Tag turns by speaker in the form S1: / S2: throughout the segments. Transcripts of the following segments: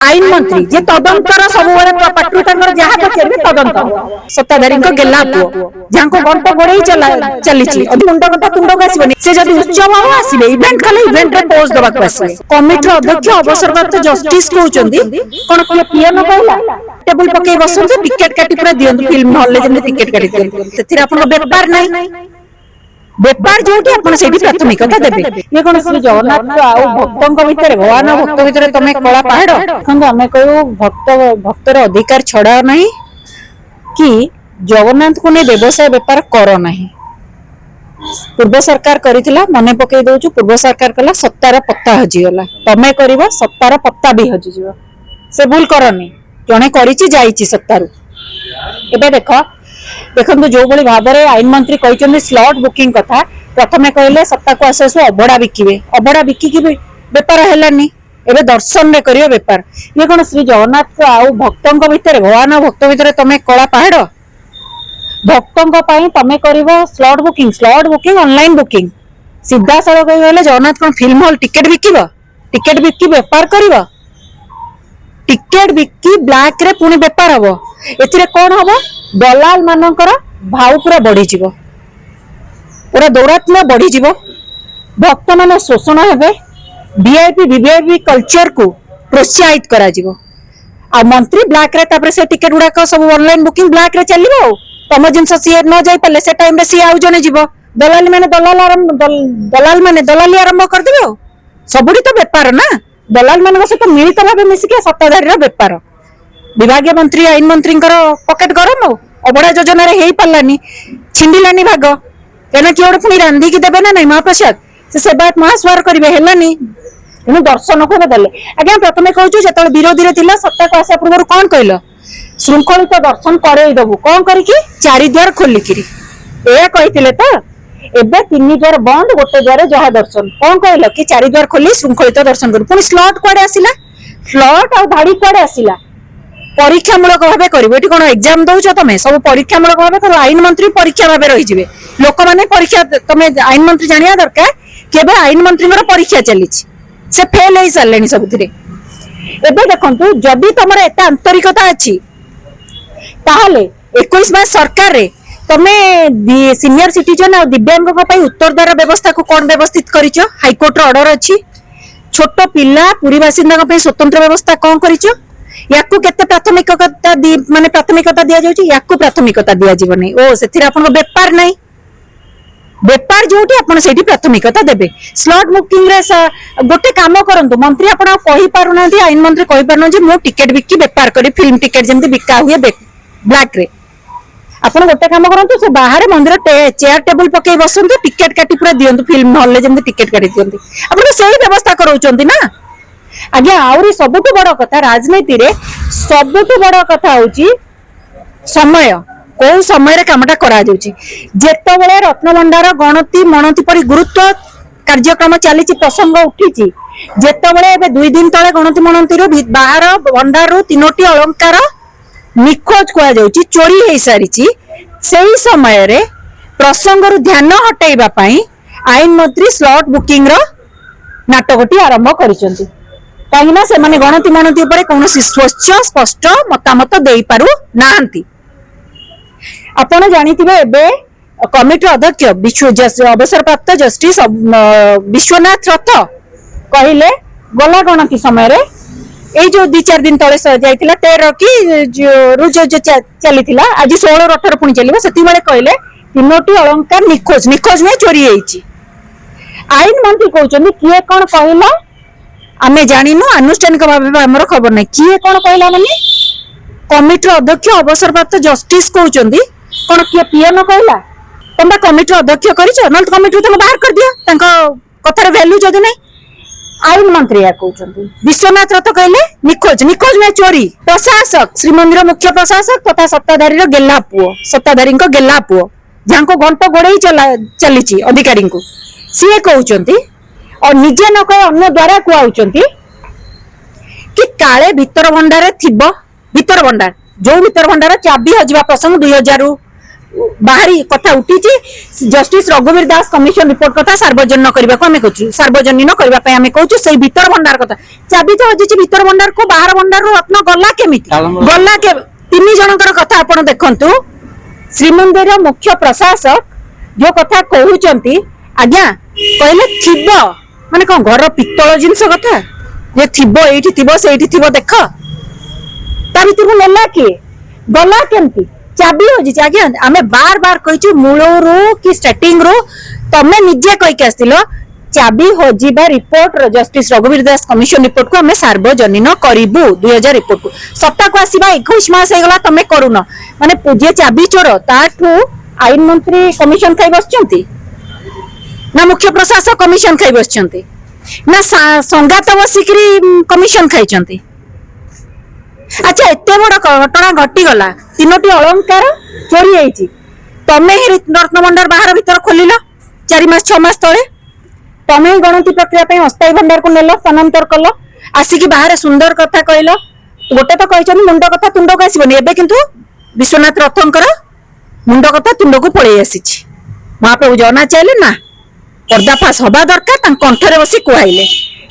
S1: आईन मंत्री जे तदंतर सब पाटू जहाँ पचारे तदंत सत्ताधारी गेला पुओ जहाँ गंट गोड़े चली मुंड कटा तुंडक आसबनी से जब उत्सव हम आसवे इवेंट कले इवेंट रे पोज दबा आसवे कमिटी अध्यक्ष अवसरप्राप्त जस्टिस कहउचंदी कोन पीएम कहला टेबल पके बसंत टिकट काटी पूरा दियंत फिल्म हॉल ले जने टिकट काटी दियंत तेथिर आपन व्यापार नाही व्यापार जो प्राथमिकता देवे ये कौन श्री जगन्नाथ आउ भक्तों भितर भगवान भक्त भितर तुम कला पहाड़ देखो आम कहू भक्तर अधिकार छड़ा ना कि जगन्नाथ को नहीं व्यवसाय व्यापार कर ना पूर्व सरकार करिथिला मने पकई दउछु पूर्व सरकार कला सत्तार पत्ता हजिगला तमे करिवो सत्तार पत्ता भी हजिजिवो से भूल करनी जने करिछि जाइछि सत्तारु एबे देखो देखो जो भाई भाव में आईन मंत्री कहते स्लॉट बुकिंग कथा प्रथम कहले सत्ता को आस आसु अबड़ा बिकिबे अबड़ा बिकिकी बेपार हेलानी एबे दर्शन रे करियो बेपार ये कौन श्री जगन्नाथ आउ भक्तों भितर भगवान भक्त भितर तुम कला पहाड़ भक्तों तुम करिवो स्लॉट बुकिंग ऑनलाइन बुकिंग सीधा सड़क गले जगन्नाथ कौन फिल्म हॉल टिकेट बिकी बेपार करिवो टिकेट बिकी ब्लैक रे पुणी बेपार हबो एथिरे कोन हबो दलाल मानकर भाव पूरा बढ़ी जीवो पूरा दौरात्म्य बढ़ी जीवो भक्त मान शोषण हेबे वीआईपी वीवीआईपी कल्चर को प्रोत्साहित करा जीवो आ मंत्री ब्लैक रे तापर से टिकट गुडा को सब ऑनलाइन बुकिंग ब्लैक रे चलिबो तम जिंस सी न जाई पले से टाइम रे सी आउ जने जीवो दलाल माने दलाली आरंभ कर देबो सबुडी तो व्यापार ना दलाल मान सहित मिलित भाव मिसिक सत्ताधारी व्यापार विभागीय मंत्री आईन मंत्री पकेट गरम अबड़ा योजना रे हेई पालानी छिंडिलानी भाग केना कि ओडे पुनी रांधी की देबे ना नहीं महाप्रसाद से सेवायत महास्वार करिवे हेलानी तेणु दर्शन को देले आज्ञा प्रथमे कहूछु जेतले विरोधी रे थिला सत्ता को आसा पूर्व कोन कहलो श्रृंखलित दर्शन करई दबु कोन करिकि चारि द्वार खोलिकिरी ए कहिथिले त एबे तीन द्वार बंद गोटे द्वार जहा दर्शन कोन कहलो कि चारि द्वार खोली श्रृंखलित दर्शन करू पुनी स्लॉट कोडे आसिला स्लॉट आ धाड़ी कोडे आसिला परीक्षामूलक भाव कर कौन एग्जाम दौच तुम सब परीक्षामूलक भाव कर आईन मंत्री परीक्षा भाव रही लोक मैंने परीक्षा तुम आईन मंत्री जाना दरकार कि आईन मंत्री परीक्षा चली से फेल हो सारे सब देखु जदि तुम एत आंतरिकता अच्छी ताहले 21 मास सरकार रे तुम्हें सीनियर सिटीजन और दिव्यांग उत्तरद्वार व्यवस्था को कौन व्यवस्थित कर हाईकोर्ट ऑर्डर अच्छी छोट पिला पुरी बासिंदा स्वतंत्र व्यवस्था कौन कर याकू केते प्राथमिकता माने प्राथमिकता दिया जाउची याकू प्राथमिकता दिया जीवनी ओ सेथिर आपन व्यापार नाही व्यापार जोटी आपन सेठी प्राथमिकता देबे स्लॉट बुकिंग रे गोटे काम करंतु मंत्री आपन कहि पारु नांती आईन मंत्री कहि पारु जे मो टिकट बिक्की व्यापार करी फिल्म टिकट जेंति बिका हुए ब्लैक रे आपन गोटे काम करंतु से बाहर मंदिर चेयर टेबल पके बसंतु टिकट काटी पूरा दियंतु फिल्म हॉल ले जेंति टिकट काटी दियंतु आपन सेही व्यवस्था करौचंती ना आज्ञा आउरी सबुठु बड़ कथा राजनीति रे सबुठु बड़ कथा होची समय को समय रे कामटा करा जाउची जेतबेले रत्नभंडार गणति मणति परि गुरुत्व कार्यक्रम चलीची प्रसंग उठीची जेतबेले एबे 2 दिन तळे गणति मणति रो बाहर भंडार रो 3टी अलंकार निखोज कोआ जाउची चोरी हे सारीची सेही समय रे प्रसंग रो ध्यान हटाइबा पई आईन मंत्री स्लॉट बुकिंग रो नाटकटी आरंभ करिसंती कहीं से माने गणति मणति ऊपर कौन स्वच्छ स्पष्ट मतामत दे पारु नांती आपण जानिथिबे एबे कमिटी अध्यक्ष अवसरप्राप्त जस्टिस विश्वनाथ रथ कहिले गला गणति समय रे ए जो 2-4 दिन तळे जाइतिला 13 की जो चलीतिला आज 16-18 पुनी चलिबो सेति बेले कहिले 3टी अलंकार निखोज में चोरी हेइची आईन मंत्री कहउचनी किए कोन कहिला आमे जानिनु आनुष्ठानिक भाव हमर खबर नै किए कोन कहला माने कमिटी अध्यक्ष अवसरप्राप्त जस्टिस कहउचंदी कोन किए पीएम कहला तंबा कमिटी अध्यक्ष करिछ न कमिटी तंग बाहर कर दियो तंग कथार वैल्यू जदी नै आईन मंत्री या कहउचंदी विश्वनाथ रथ कहले निखोज में चोरी प्रशासक श्रीमंदिर मुख्य प्रशासक तथा सत्ताधारी गेला पुओ जहां को घंट गोड़े चलीची अधिकारी को सीए कहउचंदी और निजे न कह अन्य द्वारा कहउचंदी कि काले भीतर भंडार थिबो भीतर भंडार चाबी हजवा प्रसंग बाहरी कथा उठी जस्टिस रघुवीर दास कमिशन रिपोर्ट कथा सार्वजनिक करने को आम कहूँ सार्वजनिक करने आम कहूँ से भीतर भंडार कथा चाबी तो हजिची भीतर भंडार को बाहर भंडार रत्न गला केमी गला के तीन जनकर कथा आपण देखंतु श्रीमंदिर मुख्य प्रशासक जो कथा कहउचंती आज्ञा कहले थिबो माने कोन घर पित्तल जिंस कथा जे थिबो एठी थिबो सेठी थिबो देख ता भीतर नेला के गला केमती चाबी होजी आज्ञा आमे बार बार कहिछु मूलरो कि स्टार्टिंग रो तमे निजे कहि के आस्तिलो चाबी होजिबा रिपोर्ट जस्टिस रघुवीर दास कमिशन रिपोर्ट को आमे सार्वजनिक करिबु 2000 रिपोर्ट को सप्ताह को आसीबा 21 मास हे गला तमे करूनो माने पूजे चाबी चोर ताठू आईन मंत्री कमिशन खाई बसचंती ना मुख्य प्रशासक कमिशन खाई बसचंती ना संगात बसिकरी कमिशन खाइचंती अच्छा एते बड़ घटना घटी गला तीनोटी अलंकार चोरी होईची तमे रत्न भंडार बाहर भीतर खोलिलो 4 मास 6 मास तळे तमे गणति प्रक्रिया पे अस्थायी भंडार को नेलो स्थानांतर कलो आसिकी बाहर सुंदर कथा कहलो गोटे तो कहछन मुंड कथा तुंड को आसीबनी एबे किंतु विश्वनाथ रथंकर मुंड कथा तुंड को पळै आसीची महाप्रभु जना चाहले ना पर्दाफाश हवा दरकार तां कंठरे बसी कुआइले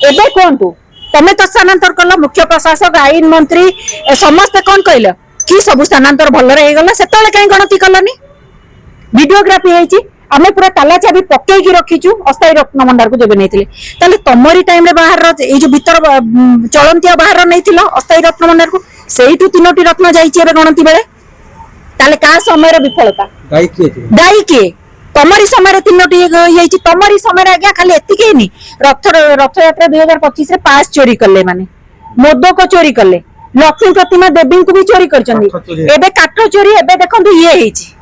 S1: एबे कोंतु तमे तो स्थानांतर कलो मुख्य प्रशासक आईन मंत्री समस्त कोन कहलो कि सब स्थानांतर भल रे गला सेतले काई गणति कलनी वीडियोग्राफी हेची आमे पूरा ताला चाबी पक्के की रखीचु अस्थायी रत्न भंडार को जेबे नैथिले ताले तमरी टाइम रे बाहर ए जो भीतर चलंतिया बाहर नैथिलो अस्थायी रत्न भंडार को सेहिटु तीनोटी रत्न जाईची एबे गणति बेले ताले का समय रे विफलता दाई के तमरी समय रे तीनोटी हेची तमरी समय रे आज्ञा खाली एति केनी रथ यात्रा 2025 रे पास चोरी करले माने मोदक चोरी करले लक्ष्मी प्रतिमा देवी को भी चोरी करचंदी एबे काठ चोरी एबे देखंतु ये हेची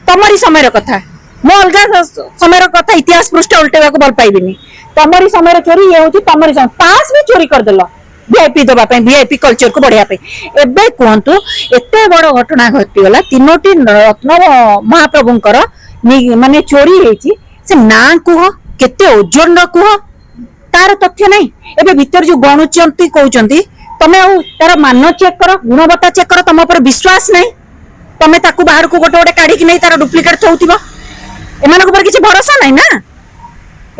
S1: तमरी समय रे कथा मो अलगा समय कथा इतिहास पृष्ठ उल्टेवा को भल पाइबिनी तमरी समय चोरी ये होची तमरी समय पास भी चोरी कर देलो वीआईपी दबा पे वीआईपी कल्चर को बढ़िया पे एबे कोंतु एते बड़ घटना घटी गला तीनोटी रत्न महाप्रभुंकर माने चोरी हेची से ना कुह केते ओजन र कुह तार तथ्य नै एबे भीतर जो गणुचंती कहउचंती तमे आ तार मान चेक करो गुणवत्ता चेक करो तम ऊपर विश्वास नै तमे ताकू बाहर को गोटे गोटे काढी कि नै तार डुप्लिकेट थौथिबो एमान ऊपर किसी भरोसा नहीं ना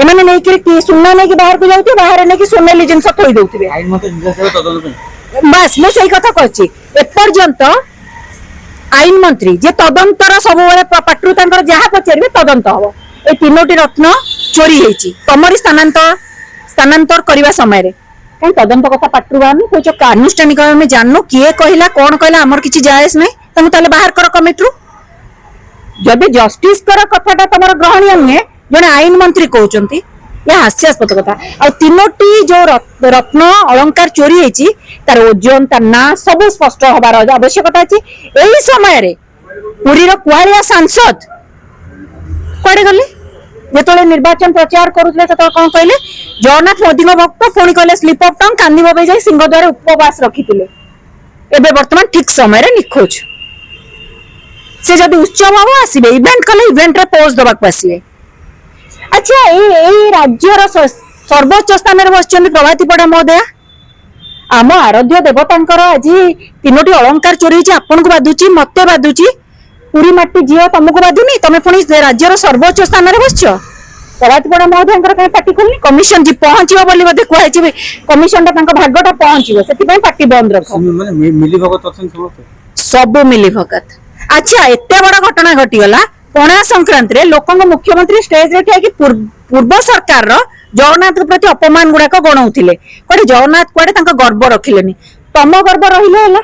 S1: एमाने नहीं कि सुन्ना नहीं कि बाहर को जाउती बाहर नहीं कि सोनेली जिंस थोई दउतिबे आईन मते जिंस तदন্ত बस मो सही कथा कहछि ए पर्यंत आईन मंत्री जे तदंतर सब बेले पाटरू तांकर जहा पचरबे तदंत हबो ए तीनोटी रत्न चोरी हेची तमरी स्थानांतर करबा समय रे कहीं तदंत कथा पाटरू बानी कोइ जो अनुष्ठानिक में जाननो किए कहिला कोन कहिला हमर किछि जायस नै तमु ताले बाहर कर कमिटरू जब जस्टिस कर कथाटा तमर ग्रहणीय नुहे जने आईन मंत्री कहउचंती या हास्यास्पद कथा आ तीनोटी जो रत्न अलंकार चोरी हेची तार ओजन तार ना सब स्पष्ट हबार आवश्यकता अछि एही समय रे पुरी रो कुआरिया सांसद कोडे गले जेतले निर्वाचन प्रचार करूतले त कोन कहले जगन्नाथ मोदी को भक्त पुणी कहले स्लिप ऑफ टंग कांदी बबे जाई सिंहद्वार उपवास रखितिले एबे वर्तमान ठीक समय रे निखोज से जब उत्सव हम आसबे इवेंट कले इवेंट रे पोस्ट दबाक पासिबे अच्छा ए राज्यर सर्वोच्च स्थान रे बसचंदी प्रभाती पड़ा महोदय आम आराध्य देवतांकर आज तीनोटी अलंकार चोरी होची आपन को बाधुची मते बाधुची पूरी माटी जियो तुमको बाधुनी तमे पुणी राज्यर सर्वोच्च स्थान रे बसछ प्रभाती पड़ा महोदयंकर काय पार्टी खोलनी कमिशन जी पहुंचीबो बोली बदे कहैछि कमिशन ता तांका भागटा पहुंचीबो सेति पय पार्टी बंद रखो माने मिली भगत अछन सब मिली भगत अच्छा एते बड़ घटना घटी गला पणा संक्रांति रे लोकंग मुख्यमंत्री स्टेज रे ठिया कि पूर्व सरकार रो जगन्नाथ के प्रति अपमान गुडा को गणौथिले कोडे जगन्नाथ कोडे तांका गर्व रखिलेनी तम गर्व रहिलो हला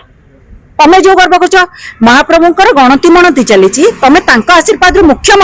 S1: तमे जो गर्व करछ महाप्रभुंकर गणति मनति चलीची तमे तांका आशीर्वाद रे मुख्य